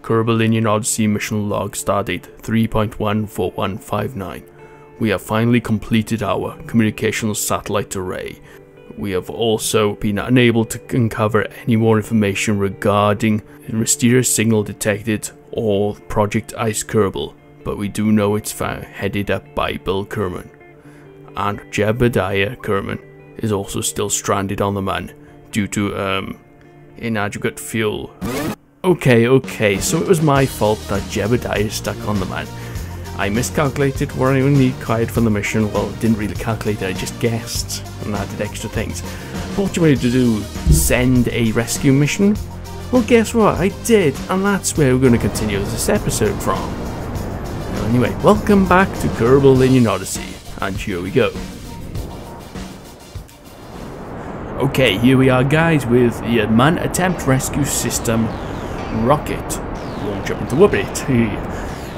Kerbalinian Odyssey mission log stardate 3.14159. We have finally completed our communications satellite array. We have also been unable to uncover any more information regarding the mysterious signal detected or Project Iced Kerbal, but we do know it's headed up by Bill Kerman. And Jebediah Kerman is also still stranded on the man due to inadequate fuel. Okay, so it was my fault that Jebediah is stuck on the man. I miscalculated what I would need required for the mission. Well, didn't really calculate it, I just guessed and added extra things. What you wanted to do, send a rescue mission? Well, guess what, I did, and that's where we're going to continue this episode from. Well, anyway, welcome back to Kerbalinian Odyssey, and here we go. Okay, here we are guys with the Unmanned Attempt Rescue System rocket. Launch up into orbit.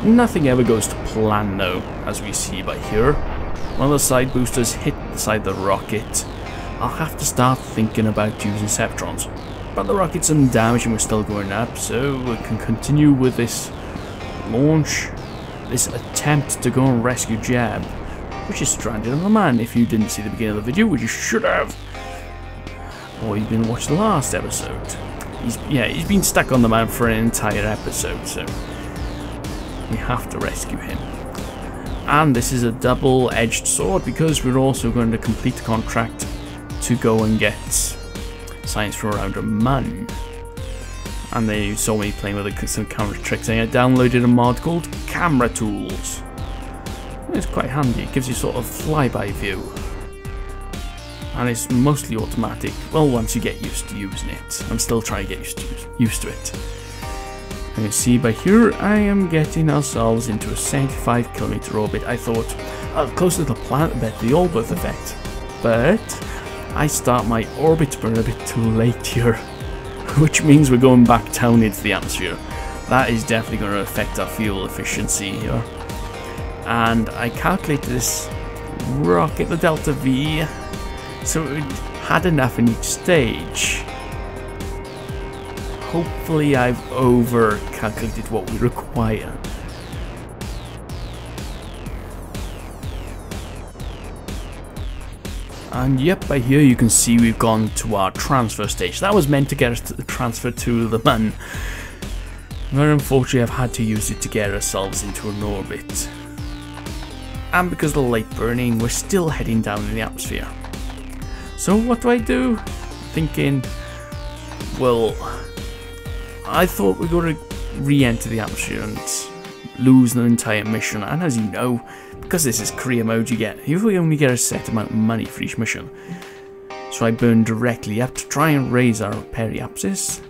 Nothing ever goes to plan though, as we see by here. One of the side boosters hit the side of the rocket. I'll have to start thinking about using Septrons. But the rocket's undamaged and we're still going up, so we can continue with this launch, this attempt to go and rescue Jeb, which is stranded on the man. If you didn't see the beginning of the video, which you should have, or you've been watching the last episode. He's been stuck on the man for an entire episode, so we have to rescue him. And this is a double-edged sword because we're also going to complete the contract to go and get science from around a man. And they saw me playing with some camera tricks. I downloaded a mod called Camera Tools. It's quite handy. It gives you sort of flyby view. And it's mostly automatic. Well, once you get used to using it. I'm still trying to get used to it. You can see by here, I am getting ourselves into a 75km orbit. I thought, the closer to the planet, the better the Allbirth effect. But I start my orbit burn a bit too late here, which means we're going back down into the atmosphere. That is definitely going to affect our fuel efficiency here. And I calculated this rocket, the Delta V, so it had enough in each stage. Hopefully I've over-calculated what we require. And yep, by here you can see we've gone to our transfer stage. That was meant to get us to the transfer to the man. Very unfortunately I've had to use it to get ourselves into an orbit. And because of the light burning, we're still heading down in the atmosphere. So what do? Thinking, well, I thought we were going to re-enter the atmosphere and lose an entire mission. And as you know, because this is career mode, you only get a set amount of money for each mission. So I burned directly up to try and raise our periapsis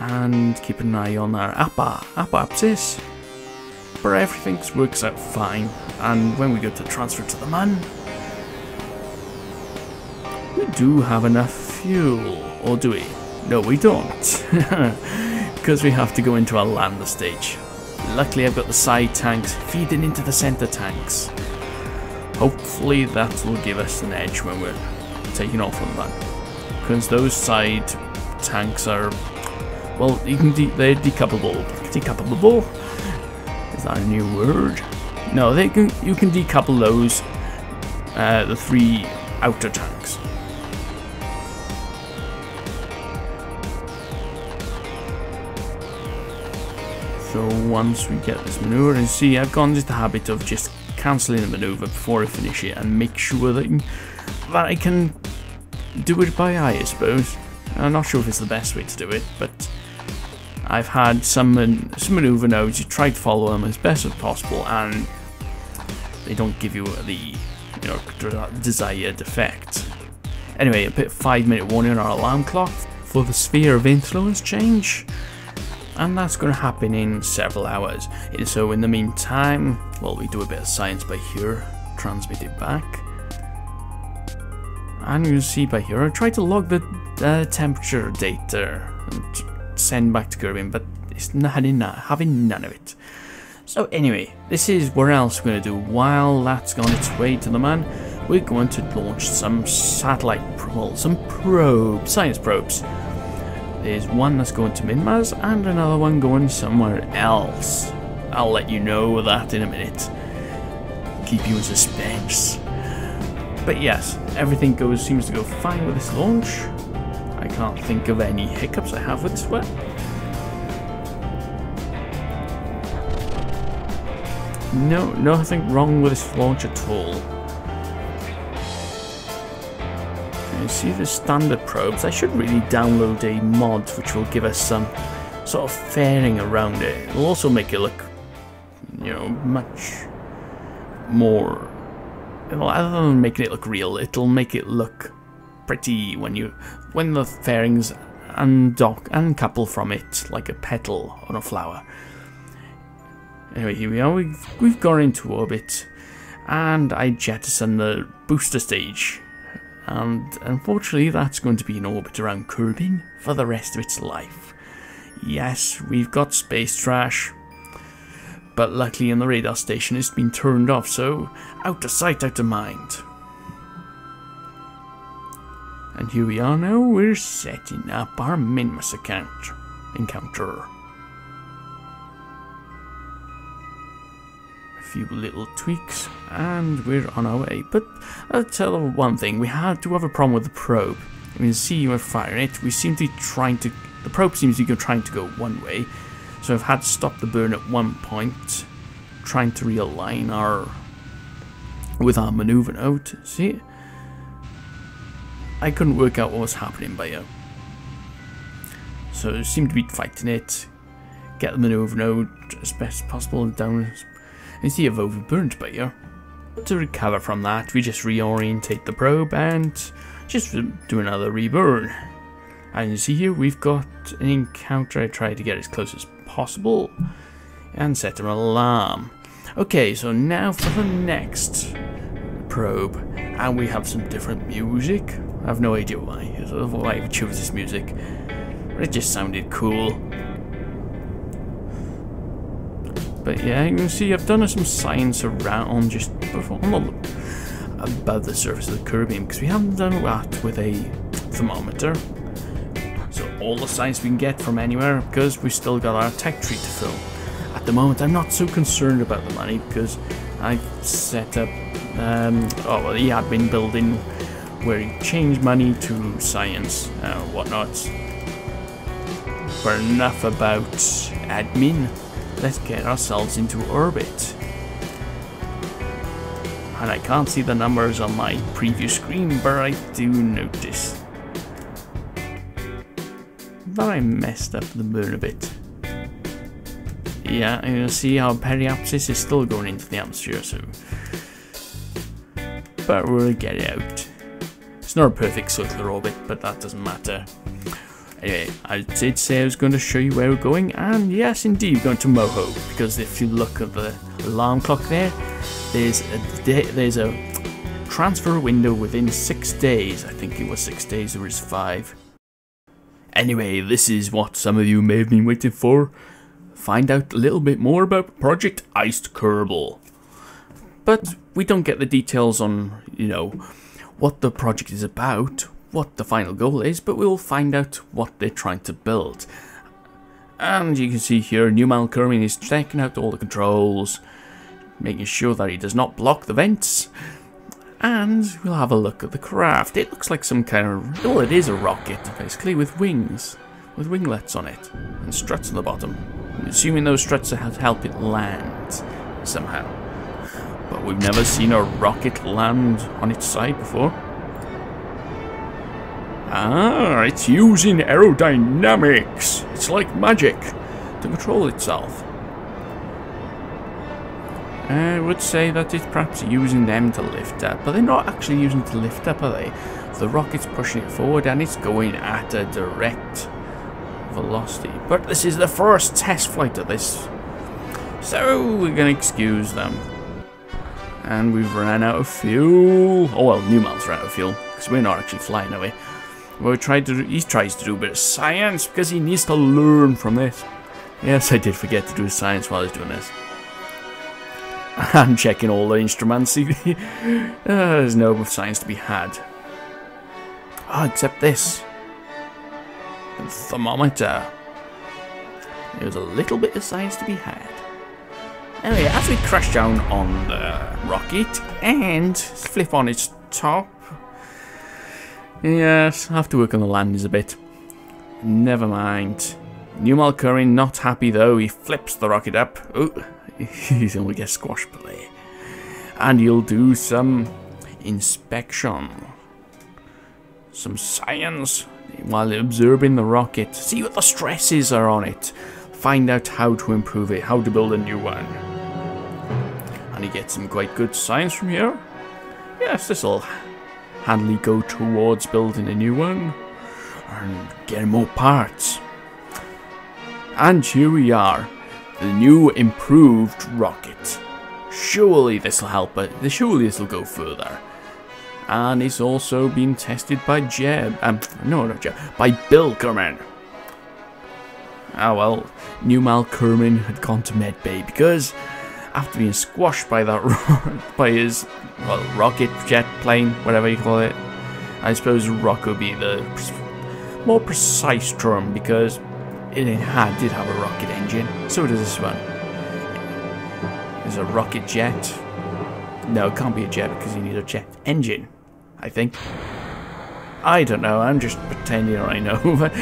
and keep an eye on our apopsis. But everything works out fine. And when we go to transfer to the man, we do have enough fuel, or do we? No, we don't, because we have to go into our lander stage. Luckily, I've got the side tanks feeding into the center tanks. Hopefully, that will give us an edge when we're taking off on that, because those side tanks are, well, they're decouplable. Decouplable? Is that a new word? No, you can decouple those, the three outer tanks. So once we get this maneuver, and see, I've gone into the habit of just cancelling the maneuver before I finish it and make sure that I can do it by eye, I suppose. I'm not sure if it's the best way to do it, but I've had some maneuver nodes, you try to follow them as best as possible, and they don't give you the desired effect. Anyway, a 5-minute warning on our alarm clock for the sphere of influence change. And that's going to happen in several hours. So in the meantime, well, we do a bit of science by here, transmit it back. And you'll see by here, I try to log the temperature data and send back to Kerman, but it's not having none of it. So anyway, this is what else we're going to do. While that's on its way to the man, we're going to launch some satellite, well, some probes, science probes. There's one that's going to Minmaz and another one going somewhere else. I'll let you know that in a minute. Keep you in suspense. But yes, everything seems to go fine with this launch. I can't think of any hiccups I have with this one. No, nothing wrong with this launch at all. You see the standard probes. I should really download a mod which will give us some sort of fairing around it. It'll also make it look, you know, much more. Other than making it look real, it'll make it look pretty when the fairings uncouple from it like a petal on a flower. Anyway, here we are. We've gone into orbit, and I jettison the booster stage. And unfortunately, that's going to be in orbit around Kerbin for the rest of its life. Yes, we've got space trash, but luckily in the radar station it's been turned off, so out of sight, out of mind. And here we are now, we're setting up our Minmus encounter. A few little tweaks and we're on our way. But I'll tell you one thing, we do have a problem with the probe. You can see we're firing it. We seem to be the probe seems to be trying to go one way, so I've had to stop the burn at one point, trying to realign with our maneuver node. See, I couldn't work out what was happening by you. So I seem to be fighting it, get the maneuver node as best as possible down. And see, I've overburned by you. To recover from that, we just reorientate the probe and just do another reburn. And you see here, we've got an encounter. I try to get as close as possible and set an alarm. Okay, so now for the next probe, and we have some different music. I have no idea why I chose this music, but it just sounded cool. But yeah, you can see I've done some science around just above the surface of the Kerbin, because we haven't done that with a thermometer. So all the science we can get from anywhere, because we've still got our tech tree to fill. At the moment, I'm not so concerned about the money, because I've set up the admin building where you change money to science whatnot. But enough about admin. Let's get ourselves into orbit. And I can't see the numbers on my preview screen, but I do notice that I messed up the burn a bit. Yeah, you can see how periapsis is still going into the atmosphere, so. But we'll get it out. It's not a perfect circular orbit, but that doesn't matter. Anyway, I did say I was going to show you where we're going, and yes, indeed, we're going to Moho, because if you look at the alarm clock there, there's a transfer window within 6 days. I think it was 6 days, or is 5. Anyway, this is what some of you may have been waiting for. Find out a little bit more about Project Iced Kerbal. But we don't get the details on, you know, what the project is about, what the final goal is, but we'll find out what they're trying to build. And you can see here, Newman Kerman is checking out all the controls, making sure that he does not block the vents. And we'll have a look at the craft. It looks like some kind of, well, it is a rocket, basically, with wings, with winglets on it, and struts on the bottom. I'm assuming those struts help it land, somehow. But we've never seen a rocket land on its side before. Ah, it's using aerodynamics. It's like magic to control itself. I would say that it's perhaps using them to lift up, but they're not actually using it to lift up, are they? The rocket's pushing it forward and it's going at a direct velocity. But this is the first test flight of this, so we're going to excuse them. And we've ran out of fuel. Oh well, Newman's ran out of fuel, because we're not actually flying away. Well, he tries to do a bit of science, because he needs to learn from this. Yes, I did forget to do science while I was doing this. I'm checking all the instruments. There's no science to be had. Ah, except this. thermometer. There's a little bit of science to be had. Anyway, as we crash down on the rocket and flip on its top. Yes, I have to work on the landings a bit. Never mind. Ribnie Kerman not happy though. He flips the rocket up. Oh, he's only get squashed play. And he'll do some inspection. Some science while observing the rocket. See what the stresses are on it. Find out how to improve it. How to build a new one. And he gets some quite good science from here. Yes, this will handily go towards building a new one. And getting more parts. And here we are. The new improved rocket. Surely this will help it. Surely this will go further. And it's also been tested by by Bill Kerman. Ah well, Ribnie Kerman had gone to medbay because after being squashed by that by his rocket jet plane, whatever you call it. I suppose rock would be the more precise term because it did have a rocket engine. So does this one. There's a rocket jet. No, it can't be a jet because you need a jet engine, I think. I don't know, I'm just pretending I know. But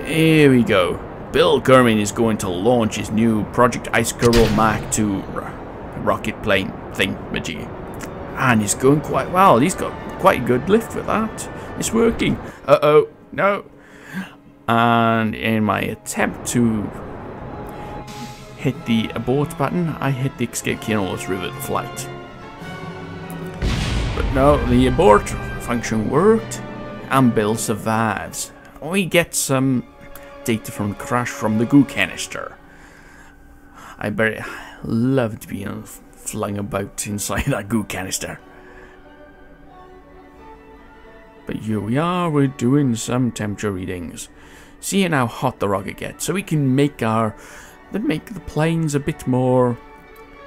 here we go. Bill Kerman is going to launch his new Project Iced Kerbal Mark II rocket plane thingamajig. And he's going quite well. He's got quite a good lift with that. It's working. Uh-oh, no. And in my attempt to hit the abort button, I hit the escape key and almost revert the flight. But no, the abort function worked, and Bill survives. We get some data from the crash from the goo canister. I very loved being flung about inside that goo canister. But here we are, we're doing some temperature readings. Seeing how hot the rocket gets, so we can make the planes a bit more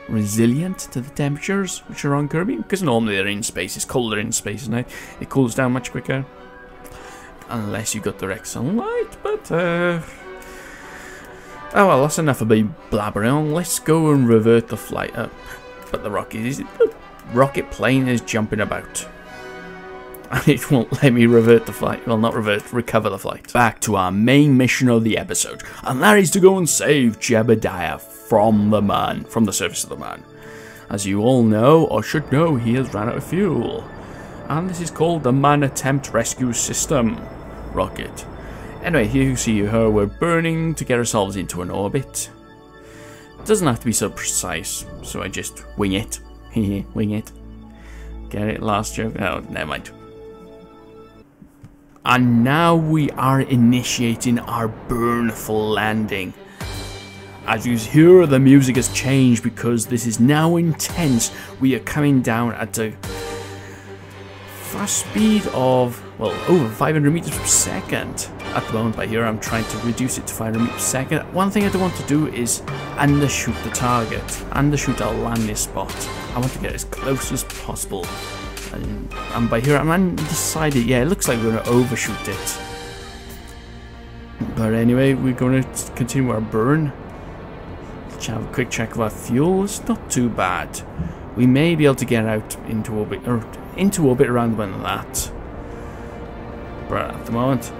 resilient to the temperatures which are on Kirby, because normally they're in space. It's colder in space, isn't it? It cools down much quicker. Unless you got direct sunlight, but oh well, that's enough of me blabbering on. Let's go and revert the flight up. But the rocket plane is jumping about. And it won't let me revert the flight. Well, not revert, recover the flight. Back to our main mission of the episode, and that is to go and save Jebediah from the surface of the moon. As you all know, or should know, he has run out of fuel. And this is called the Man Attempt Rescue System rocket. Anyway, here you see her, we're burning to get ourselves into an orbit. It doesn't have to be so precise, so I just wing it. Wing it. Get it, last joke? Oh, never mind. And now we are initiating our burn for landing. As you hear, the music has changed because this is now intense. We are coming down at a fast speed of, well, over 500 meters per second. At the moment, by here, I'm trying to reduce it to 500 meters per second. One thing I don't want to do is undershoot the target, undershoot our landing spot. I want to get as close as possible. And by here, I'm undecided. Yeah, it looks like we're going to overshoot it. But anyway, we're going to continue our burn. Let's have a quick check of our fuel. It's not too bad. We may be able to get out into orbit, or into orbit around when that. But at the moment,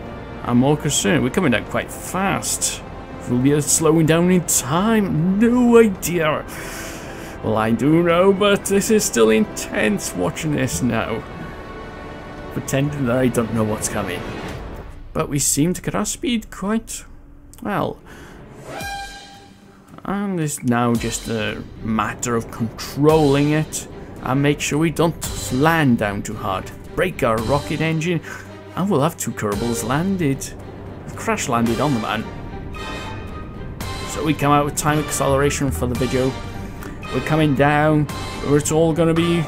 I'm more concerned. We're coming down quite fast. We'll be slowing down in time. No idea. Well, I do know, but this is still intense watching this now. Pretending that I don't know what's coming. But we seem to get our speed quite well. And it's now just a matter of controlling it and make sure we don't land down too hard. Break our rocket engine and we'll have 2 Kerbals landed. Crash landed on the man. So we come out with time acceleration for the video. We're coming down, where it's all gonna be.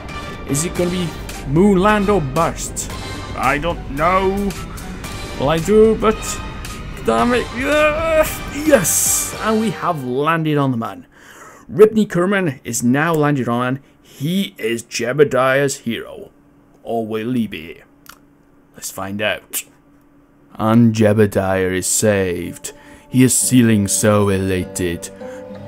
Is it gonna be moon land or bust? I don't know. Well, I do, but damn it! Yes, and we have landed on the man. Ribnie Kerman is now landed on. He is Jebediah's hero, or will he be? Let's find out. And Jebediah is saved. He is feeling so elated,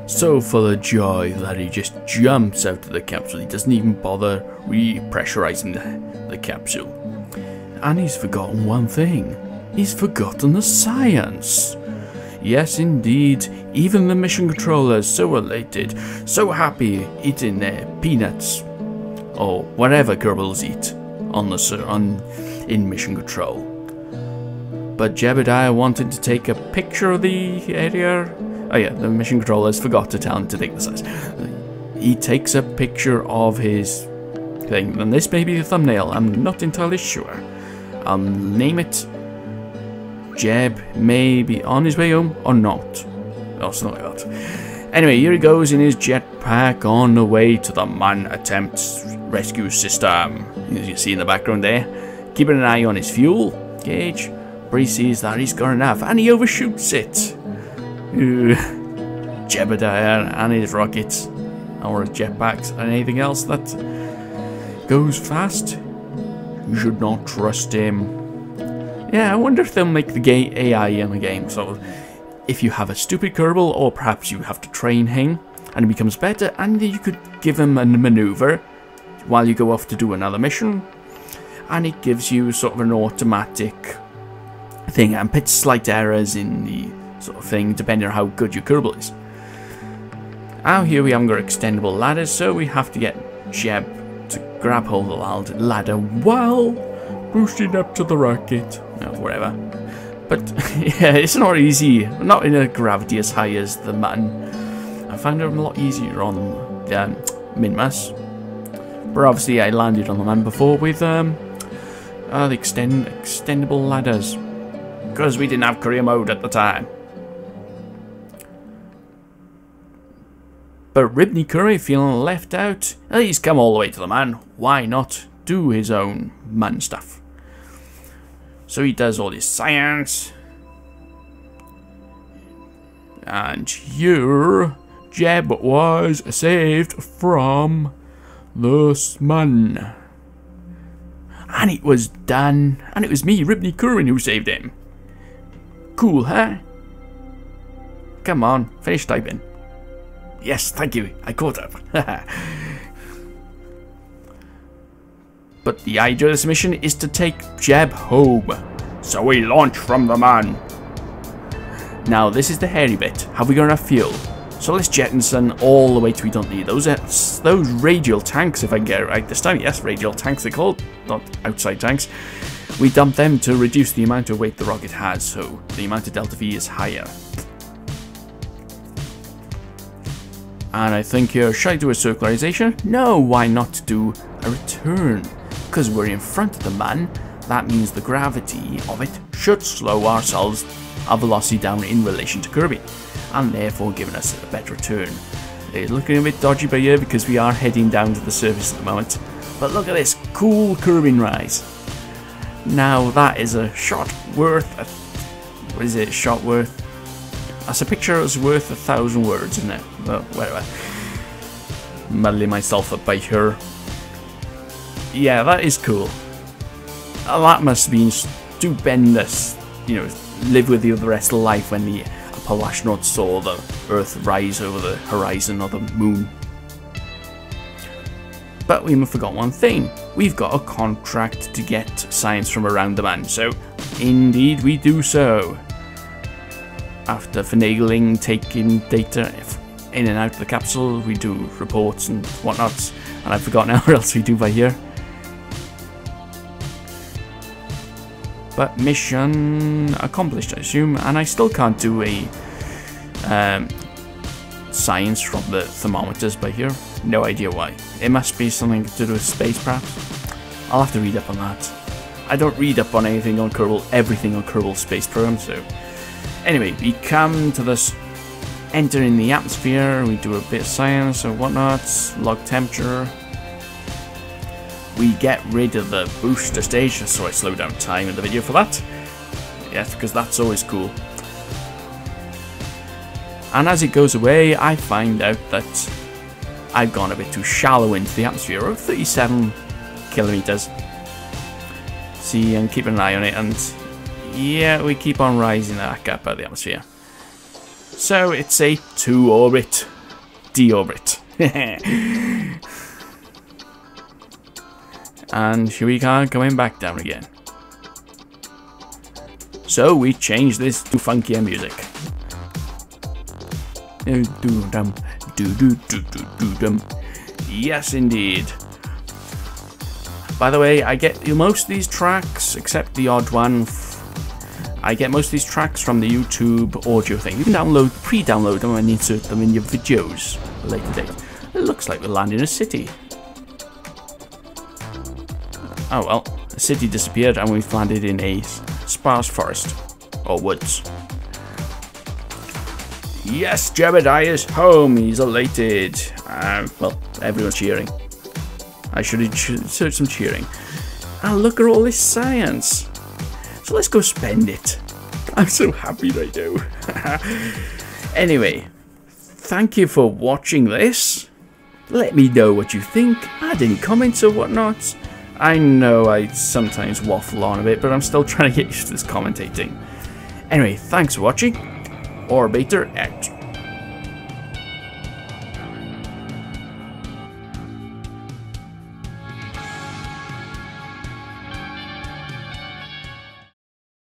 so full of joy that he just jumps out of the capsule. He doesn't even bother repressurizing the capsule. And he's forgotten one thing. He's forgotten the science. Yes, indeed, even the mission controller is so elated, so happy eating their peanuts, or whatever Kerbals eat in mission control. But Jebediah wanted to take a picture of the area. Oh yeah, the mission controllers forgot to tell him to take the size. He takes a picture of his thing, and this may be the thumbnail, I'm not entirely sure. I'll name it Jeb may be on his way home or not. Oh, something like that. Anyway, here he goes in his jetpack on the way to the man attempt rescue system. As you see in the background there, keeping an eye on his fuel gauge, but he sees that he's got enough and he overshoots it. Jebediah and his rockets, or his jetpacks, and anything else that goes fast, you should not trust him. Yeah, I wonder if they'll make the AI in the game, so if you have a stupid Kerbal, or perhaps you have to train him, and he becomes better, and you could give him a maneuver while you go off to do another mission, and it gives you sort of an automatic thing, and puts slight errors in the sort of thing, depending on how good your Kerbal is. Now here we haven't got extendable ladders, so we have to get Jeb to grab hold of the ladder while boosting up to the rocket. Whatever. But yeah, it's not easy. Not in a gravity as high as the man. I found it a lot easier on Minmas. But obviously I landed on the man before with the extendable ladders. Because we didn't have career mode at the time. But Ribnie Kerman feeling left out. He's come all the way to the man. Why not do his own man stuff? So he does all his science. And here, Jeb was saved from the man. And it was done. And it was me, Ribnie Kerman, who saved him. Cool, huh? Come on, finish typing. Yes, thank you. I caught up. But the idea of this mission is to take Jeb home. So we launch from the man. Now this is the hairy bit. Have we got enough fuel? So let's jettison all the way to we don't need those radial tanks, if I can get it right this time. Yes, radial tanks they're called, not outside tanks. We dump them to reduce the amount of weight the rocket has, so the amount of delta V is higher. And I think here, should I do a circularization? No, why not do a return? Because we're in front of the man, that means the gravity of it should slow our velocity down in relation to Kirby, and therefore giving us a better return. It's looking a bit dodgy by here because we are heading down to the surface at the moment, but look at this cool curving rise. Now that is a shot worth, what is it, shot worth? That's a picture that's worth 1,000 words, isn't it? Well, whatever. Muddling myself up by here. Yeah, that is cool. That must have been stupendous. You know, live with you the rest of life when the Apollo astronauts saw the Earth rise over the horizon of the moon. But we forgot one thing. We've got a contract to get science from around the man. So, indeed, we do so. After finagling, taking data in and out of the capsule, we do reports and whatnot. And I've forgotten how else we do by here. But mission accomplished, I assume. And I still can't do a science from the thermometers by here. No idea why. It must be something to do with space, perhaps. I'll have to read up on that. I don't read up on anything on Kerbal, everything on Kerbal space program, so... Anyway, we come to this, enter in the atmosphere, we do a bit of science and whatnot, log temperature. We get rid of the booster stage, so I slow down time in the video for that. Yes, because that's always cool. And as it goes away, I find out that I've gone a bit too shallow into the atmosphere, of 37 kilometers. See, I'm keeping an eye on it, and Yeah, we keep on rising back up at the atmosphere. So it's a 2-orbit deorbit. And here we are going back down again. So we change this to funkier music. Yes, indeed. By the way, I get most of these tracks, except the odd one. I get most of these tracks from the YouTube audio thing. You can pre-download them and insert them in your videos at a later date. It looks like we land in a city. Oh well, the city disappeared and we've landed in a sparse forest. Or woods. Yes, Jebediah's home. He's elated. Well, everyone's cheering. I should insert some cheering. And look at all this science. So let's go spend it. I'm so happy they do. Anyway, thank you for watching this. Let me know what you think. Add any comments or whatnot. I know I sometimes waffle on a bit, but I'm still trying to get used to this commentating. Anyway, thanks for watching. Orbiter out.